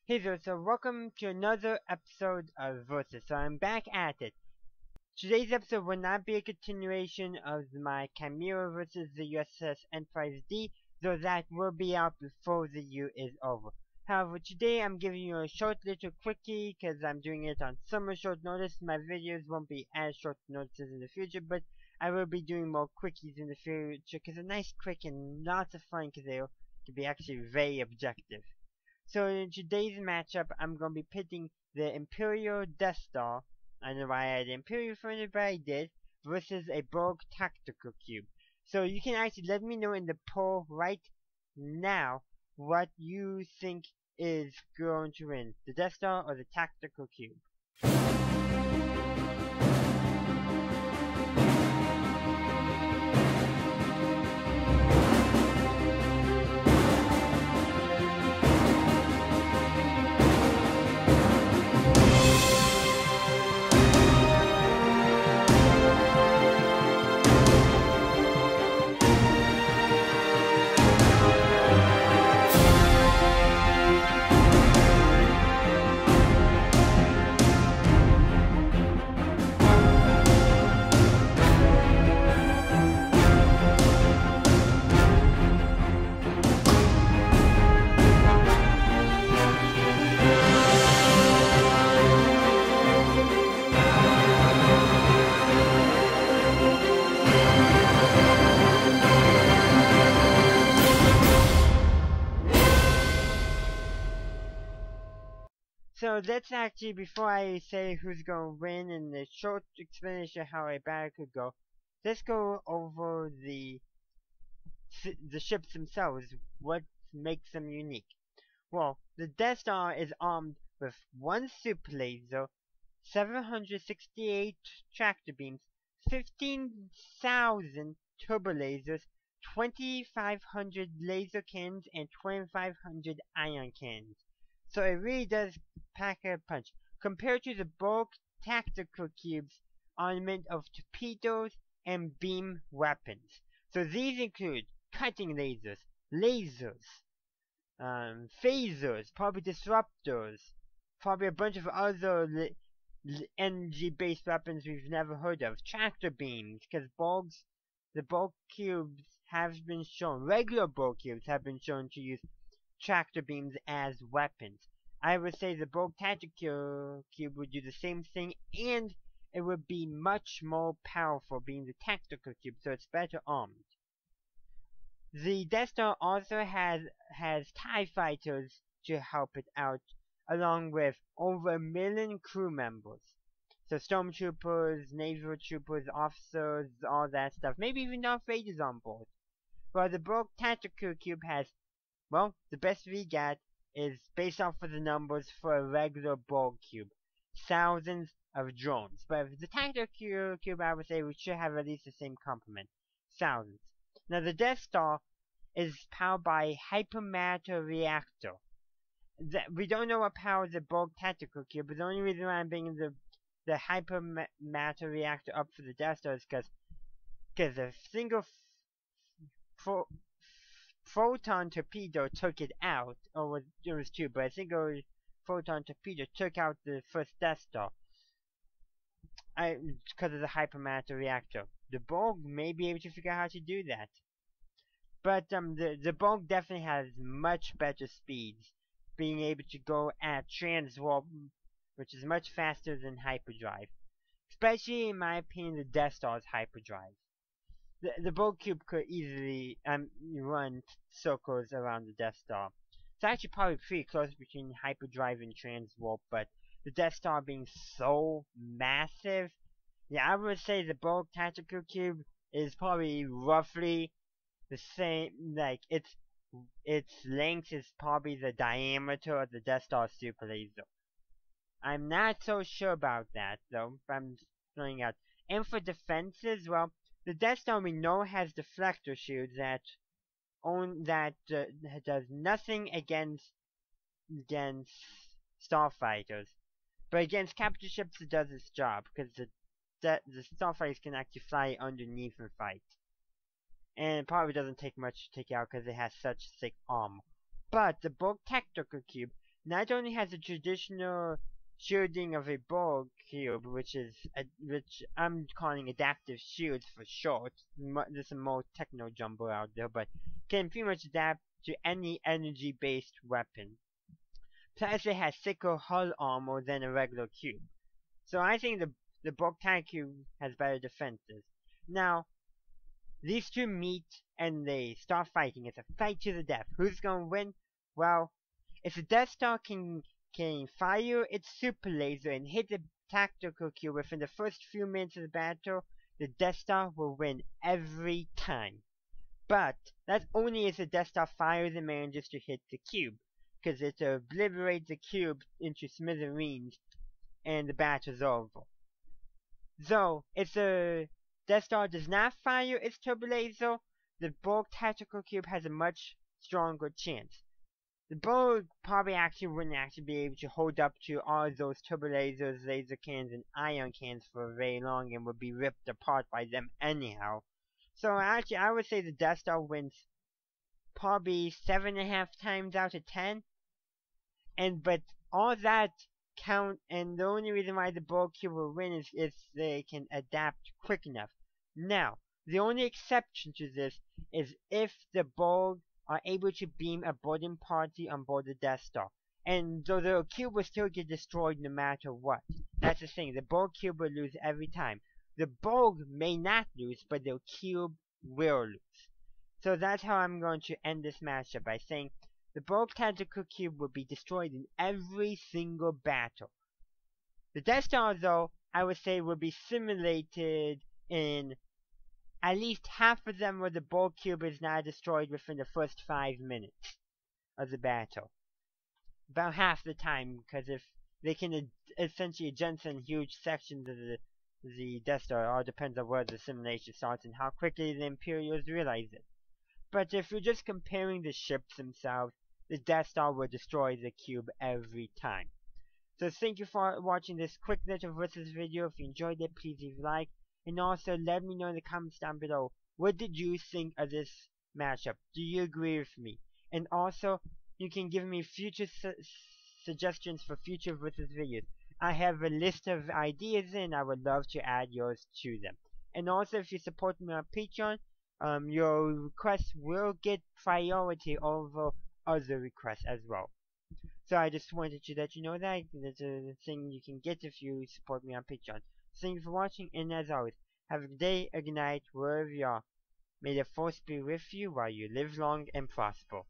Hey there, so welcome to another episode of Versus. So I'm back at it. Today's episode will not be a continuation of my Chimera versus the USS Enterprise D, though that will be out before the year is over. However, today I'm giving you a short little quickie because I'm doing it on summer short notice. My videos won't be as short notices in the future, but I will be doing more quickies in the future because a nice quick and lots of fun because they can be actually very objective. So in today's matchup, I'm going to be pitting the Imperial Death Star, I don't know why I had Imperial for it, but I did, versus a Borg Tactical Cube. So you can actually let me know in the poll right now what you think is going to win, the Death Star or the Tactical Cube. So let's actually, before I say who's going to win and the short explanation of how a battle could go, let's go over the ships themselves, what makes them unique. Well, the Death Star is armed with one super laser, 768 tractor beams, 15,000 turbo lasers, 2,500 laser cannons, and 2,500 ion cannons. So it really does pack a punch. Compared to the Borg Tactical Cube's armament of torpedoes and beam weapons. So these include cutting lasers, phasers, probably disruptors, probably a bunch of other energy-based weapons we've never heard of, tractor beams, because the Borg cubes have been shown, regular Borg cubes have been shown to use tractor beams as weapons. I would say the Borg Tactical Cube would do the same thing, and it would be much more powerful being the Tactical Cube, so it's better armed. The Death Star also has TIE fighters to help it out, along with over 1 million crew members. So stormtroopers, naval troopers, officers, all that stuff. Maybe even Darth Vader's on board. While the Borg Tactical Cube has, well, the best we got is based off of the numbers for a regular Borg Cube. Thousands of drones. But the Tactical Cube, I would say we should have at least the same complement. Thousands. Now the Death Star is powered by a hypermatter reactor. We don't know what powers the Borg Tactical Cube, but the only reason why I'm bringing the hypermatter reactor up for the Death Star is because a single photon torpedo took it out, or there was two, but a single photon torpedo took out the first Death Star. Because of the hypermatter reactor. The Borg may be able to figure out how to do that. But the Borg definitely has much better speeds, being able to go at transwarp, which is much faster than hyperdrive. Especially, in my opinion, the Death Star's hyperdrive. The Borg Cube could easily run circles around the Death Star. It's actually probably pretty close between hyperdrive and transwarp, but the Death Star being so massive, yeah, I would say the Borg Tactical Cube is probably roughly the same, like, its length is probably the diameter of the Death Star super laser. I'm not so sure about that, though, but I'm throwing out. And for defenses, well, the Death Star we know has deflector shields that does nothing against starfighters, but against capital ships it does its job because the starfighters can actually fly underneath and fight. And it probably doesn't take much to take out because it has such thick armor. But the Borg Tactical Cube not only has the traditional shielding of a Borg Cube, which I'm calling adaptive shields for short. There's some more techno jumbo out there, but can pretty much adapt to any energy-based weapon. Plus, it has thicker hull armor than a regular cube. So I think the Borg Tactical Cube has better defenses. Now, these two meet and they start fighting. It's a fight to the death. Who's gonna win? Well, if the Death Star can fire its super laser and hit the tactical cube within the first few minutes of the battle, the Death Star will win every time. But that's only if the Death Star fires and manages to hit the cube, because it obliterates the cube into smithereens and the battle's over. Though, if the Death Star does not fire its turbo laser, the Borg Tactical Cube has a much stronger chance. The Borg probably wouldn't be able to hold up to all those turbo lasers, laser cannons, and ion cannons for very long and would be ripped apart by them anyhow. So actually, I would say the Death Star wins probably 7.5 times out of 10. But all that count, and the only reason why the Borg Cube will win is if they can adapt quick enough. Now, the only exception to this is if the Borg are able to beam a boarding party on board the Death Star. And so the cube will still get destroyed no matter what. That's the thing, the Borg Cube will lose every time. The Borg may not lose, but the cube will lose. So that's how I'm going to end this matchup, by saying the Borg Tactical Cube will be destroyed in every single battle. The Death Star, though, I would say will be simulated in at least half of them where the Borg Cube is not destroyed within the first 5 minutes of the battle. About half the time, because if they can essentially jettison huge sections of the Death Star, it all depends on where the simulation starts and how quickly the Imperials realize it. But if you're just comparing the ships themselves, the Death Star will destroy the cube every time. So thank you for watching this quick little versus video. If you enjoyed it, please leave a like. And also let me know in the comments down below, what did you think of this matchup? Do you agree with me? And also, you can give me future suggestions for future versus videos. I have a list of ideas and I would love to add yours to them. And also, if you support me on Patreon, your requests will get priority over other requests as well. So I just wanted to let you know that there's a thing you can get if you support me on Patreon. Thank you for watching, and as always, have a good day, a good night, wherever you are. May the force be with you while you live long and prosper.